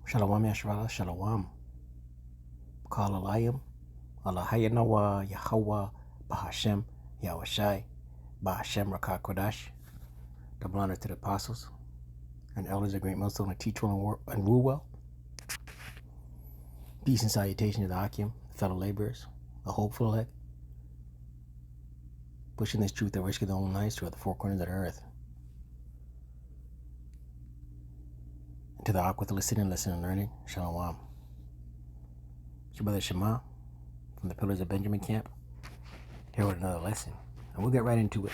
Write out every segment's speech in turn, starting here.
Shalom Yashvala, Shalom. Kalalayim, Allahayanawa, Yahawah, Bahasham, Yahawashi, Bahasham, Rawchaa, Qadash. Double honor to the apostles and elders of great millstone and teach well and rule well. Peace and salutation to the Akim, fellow laborers, the hopeful elect, pushing this truth that risking their own lives throughout the four corners of the earth. And to the Ak with listening, and learning, Shalom. It's your brother Shema from the Pillars of Benjamin camp, here with another lesson. And we'll get right into it,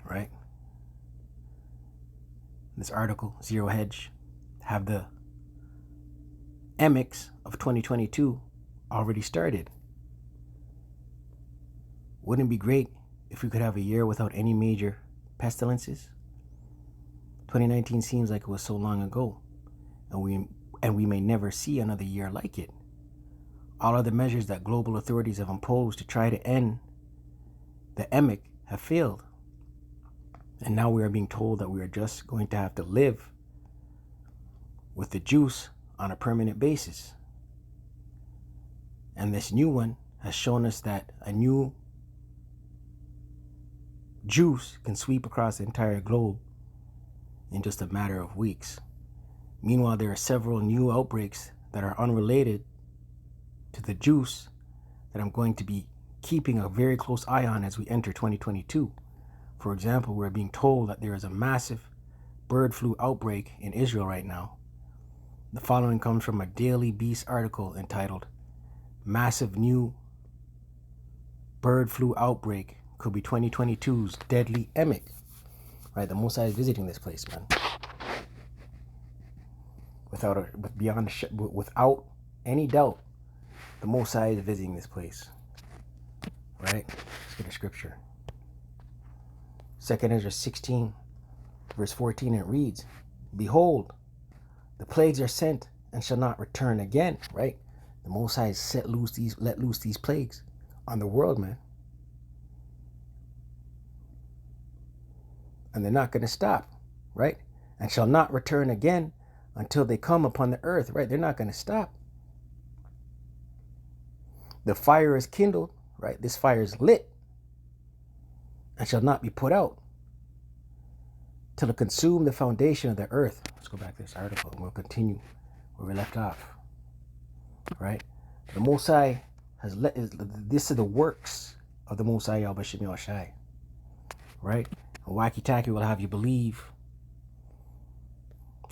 right? This article, Zero Hedge, have the Emics of 2022 already started. Wouldn't it be great if we could have a year without any major pestilences? 2019 seems like it was so long ago, and we may never see another year like it. All of the measures that global authorities have imposed to try to end the Emic have failed. And now we are being told that we are just going to have to live with the juice on a permanent basis. And this new one has shown us that a new juice can sweep across the entire globe in just a matter of weeks. Meanwhile, there are several new outbreaks that are unrelated to the juice that I'm going to be keeping a very close eye on as we enter 2022. For example, we're being told that there is a massive bird flu outbreak in Israel right now. The following comes from a Daily Beast article entitled, "Massive New Bird Flu Outbreak Could Be 2022's Deadly Emic." Right, the Mosai is visiting this place, man. Without any doubt, the Mosai is visiting this place. Right? Let's get a scripture. 2 Ezra 16, verse 14, it reads, "Behold, the plagues are sent and shall not return again." Right? The Mosai has let loose these plagues on the world, man. And they're not going to stop, right? And shall not return again until they come upon the earth, right? They're not going to stop. The fire is kindled, right? This fire is lit and shall not be put out till it consume the foundation of the earth. Let's go back to this article and we'll continue where we left off, right? The Mosai this is the works of the Mosai Yahawashi, right? And Wacky will have you believe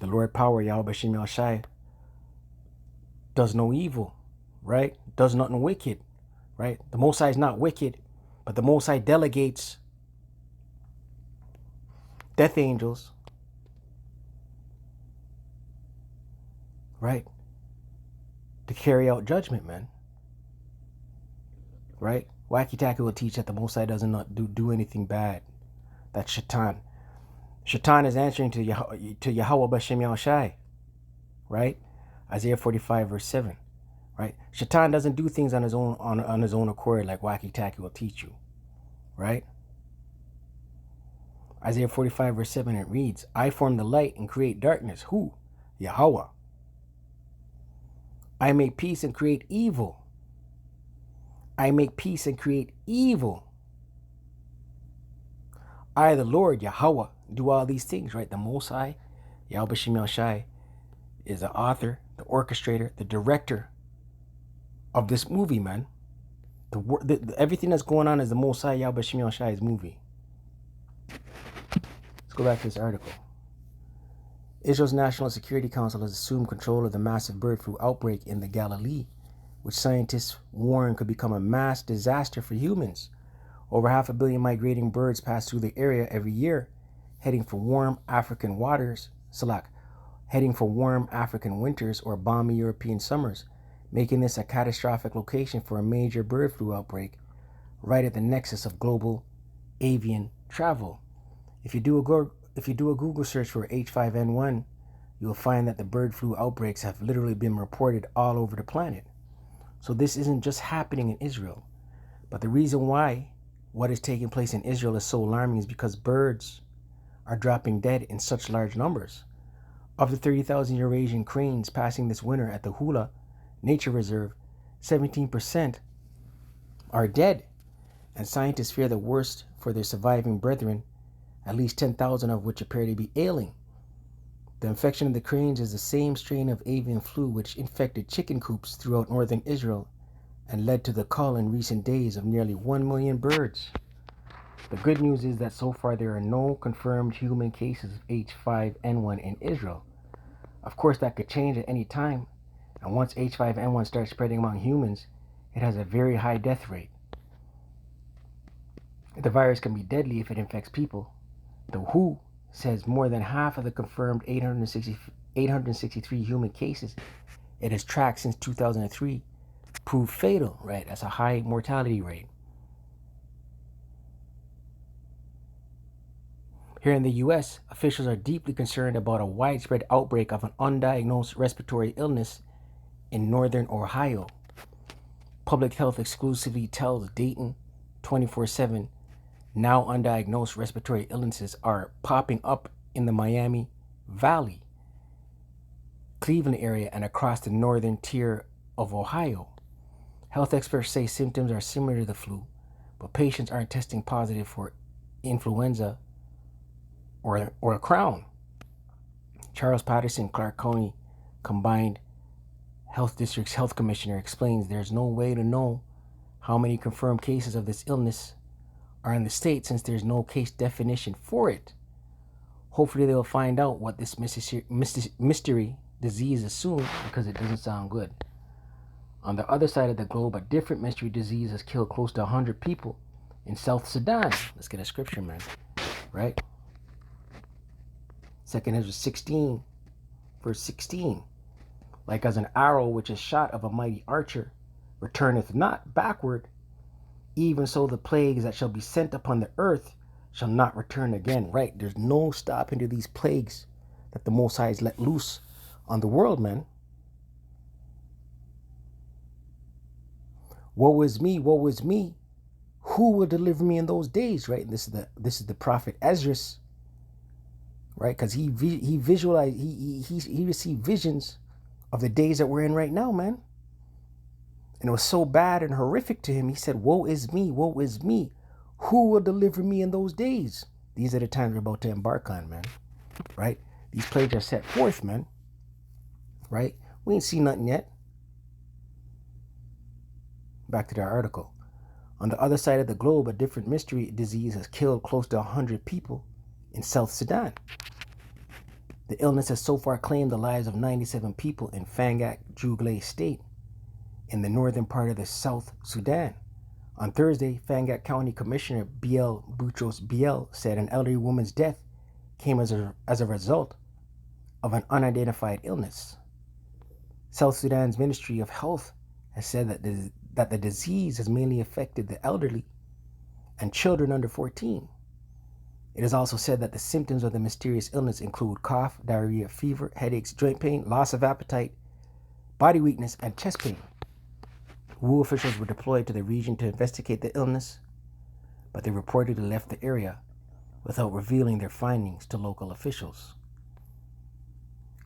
the Lord power Yahawashi does no evil, right? Does nothing wicked, right? The Mosai is not wicked, but the Mosai delegates death angels, right, to carry out judgment, man. Right? Wacky will teach that the Mosai does not do anything bad. That's Shaitan. Shaitan is answering to Yahawah B'Shem Yahawashi, right? Isaiah 45 verse 7, right? Shaitan doesn't do things on his own accord like Wacky will teach you, right? Isaiah 45 verse 7, it reads, "I form the light and create darkness." Who? Yahawah. "I make peace and create evil." I make peace and create evil. I, the Lord, Yahawah, do all these things, right? The Mosai, Yahawashi, is the author, the orchestrator, the director of this movie, man. Everything that's going on is the Mosai Yahawashi's movie. Let's go back to this article. Israel's National Security Council has assumed control of the massive bird flu outbreak in the Galilee, which scientists warn could become a mass disaster for humans. Over 500 million migrating birds pass through the area every year, heading for warm African winters or balmy European summers, making this a catastrophic location for a major bird flu outbreak right at the nexus of global avian travel. If you do a Google search for H5N1, you'll find that the bird flu outbreaks have literally been reported all over the planet. So this isn't just happening in Israel. But the reason why what is taking place in Israel is so alarming is because birds are dropping dead in such large numbers. Of the 30,000 Eurasian cranes passing this winter at the Hula Nature Reserve, 17% are dead, and scientists fear the worst for their surviving brethren, at least 10,000 of which appear to be ailing. The infection of the cranes is the same strain of avian flu which infected chicken coops throughout northern Israel and led to the cull in recent days of nearly 1 million birds. The good news is that so far there are no confirmed human cases of H5N1 in Israel. Of course, that could change at any time, and once H5N1 starts spreading among humans, it has a very high death rate. The virus can be deadly if it infects people. The WHO says more than half of the confirmed 863 human cases it has tracked since 2003 proved fatal, right? That's a high mortality rate. Here in the US, officials are deeply concerned about a widespread outbreak of an undiagnosed respiratory illness in northern Ohio. Public Health exclusively tells Dayton 24/7 now undiagnosed respiratory illnesses are popping up in the Miami Valley, Cleveland area, and across the northern tier of Ohio. Health experts say symptoms are similar to the flu, but patients aren't testing positive for influenza or a crown. Charles Patterson, Clark County Combined Health District's health commissioner, explains there's no way to know how many confirmed cases of this illness are in the state since there's no case definition for it. Hopefully they'll find out what this mystery disease is soon, because it doesn't sound good. On the other side of the globe, a different mystery disease has killed close to 100 people in South Sudan. Let's get a scripture, man. Right? 2 Ezra 16, verse 16. Like as an arrow which is shot of a mighty archer returneth not backward, even so the plagues that shall be sent upon the earth shall not return again. Right? There's no stopping to these plagues that the Most High has let loose on the world, man. Woe is me, woe is me. Who will deliver me in those days? Right? And this is the prophet Ezra, right? Because he visualized, he received visions of the days that we're in right now, man. And it was so bad and horrific to him. He said, woe is me, woe is me. Who will deliver me in those days? These are the times we're about to embark on, man. Right? These plagues are set forth, man. Right? We ain't seen nothing yet. Back to our article. On the other side of the globe, a different mystery disease has killed close to 100 people in South Sudan. The illness has so far claimed the lives of 97 people in Fangak Jugle State in the northern part of the South Sudan. On Thursday, Fangak County Commissioner B.L. Boutros B.L. said an elderly woman's death came as a result of an unidentified illness. South Sudan's Ministry of Health has said that the disease has mainly affected the elderly and children under 14. It is also said that the symptoms of the mysterious illness include cough, diarrhea, fever, headaches, joint pain, loss of appetite, body weakness, and chest pain. WHO officials were deployed to the region to investigate the illness, but they reportedly left the area without revealing their findings to local officials.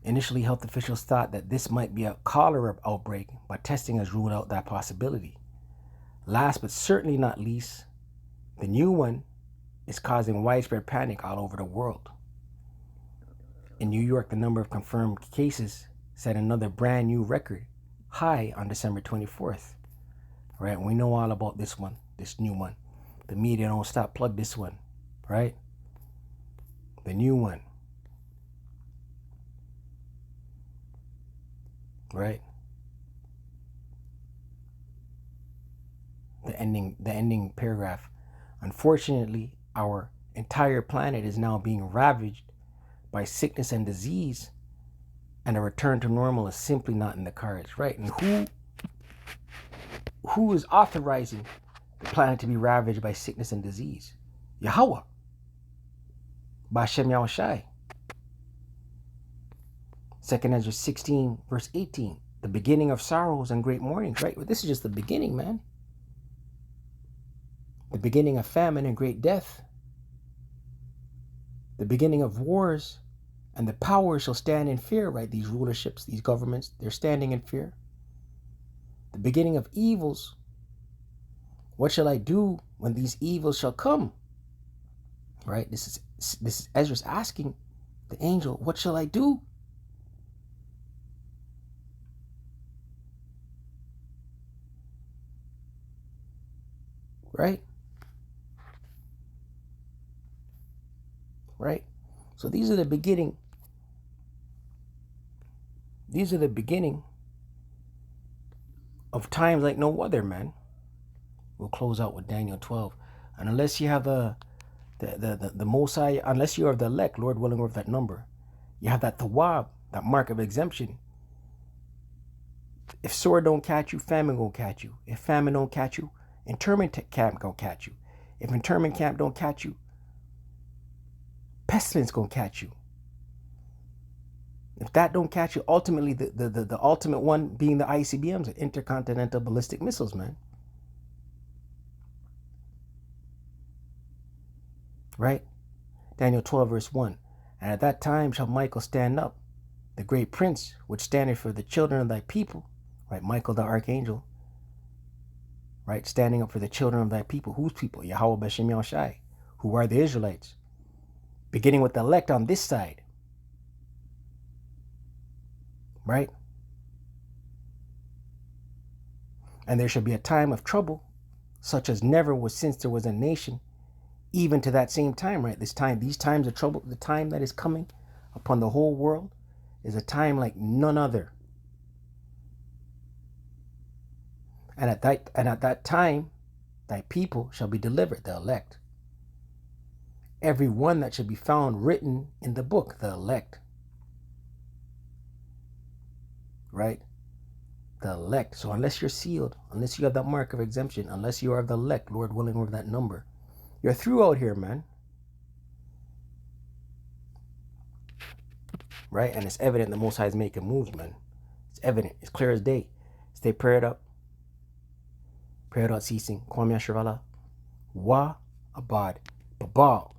Initially, health officials thought that this might be a cholera outbreak, but testing has ruled out that possibility. Last but certainly not least, the new one is causing widespread panic all over the world. In New York, the number of confirmed cases set another brand new record high on December 24th. Right? We know all about this one, this new one. The media don't stop plug this one, right? The new one. Right? The ending paragraph. Unfortunately, our entire planet is now being ravaged by sickness and disease, and a return to normal is simply not in the cards, right? And who is authorizing the planet to be ravaged by sickness and disease? Yahawah. Bahasham Yahawashi. 2 Ezra 16, verse 18. The beginning of sorrows and great mournings, right? Well, this is just the beginning, man. The beginning of famine and great death. The beginning of wars And the power shall stand in fear, right? These rulerships, these governments, they're standing in fear. The beginning of evils. What shall I do when these evils shall come? Right? This is Ezra's asking the angel, what shall I do? Right? Right? So these are the beginning. These are the beginning of times like no other, man. We'll close out with Daniel 12. And unless you have the Most High, unless you are the elect, Lord willing, with that number, you have that Thawab, that mark of exemption. If sword don't catch you, famine gonna catch you. If famine don't catch you, internment camp gonna catch you. If internment camp don't catch you, pestilence gonna catch you. If that don't catch you, ultimately the ultimate one being the ICBMs, the intercontinental ballistic missiles, man. Right? Daniel 12 verse 1. And at that time shall Michael stand up, the great prince, which standeth for the children of thy people. Right? Michael the archangel. Right? Standing up for the children of thy people. Whose people? Yahawah Bahasham Yahawashi, who are the Israelites. Beginning with the elect on this side. Right? And there shall be a time of trouble, such as never was since there was a nation, even to that same time, right? These times of trouble, the time that is coming upon the whole world is a time like none other. And at that time, thy people shall be delivered, the elect. Every one that shall be found written in the book, the elect. Right? The elect. So unless you're sealed, unless you have that mark of exemption, unless you are the elect, Lord willing, with that number, you're through out here, man. Right? And it's evident the Most High is making moves, man. It's evident. It's clear as day. Stay prayed up. Prayer without ceasing. Kwame Asherala. Wa Abad. Babal.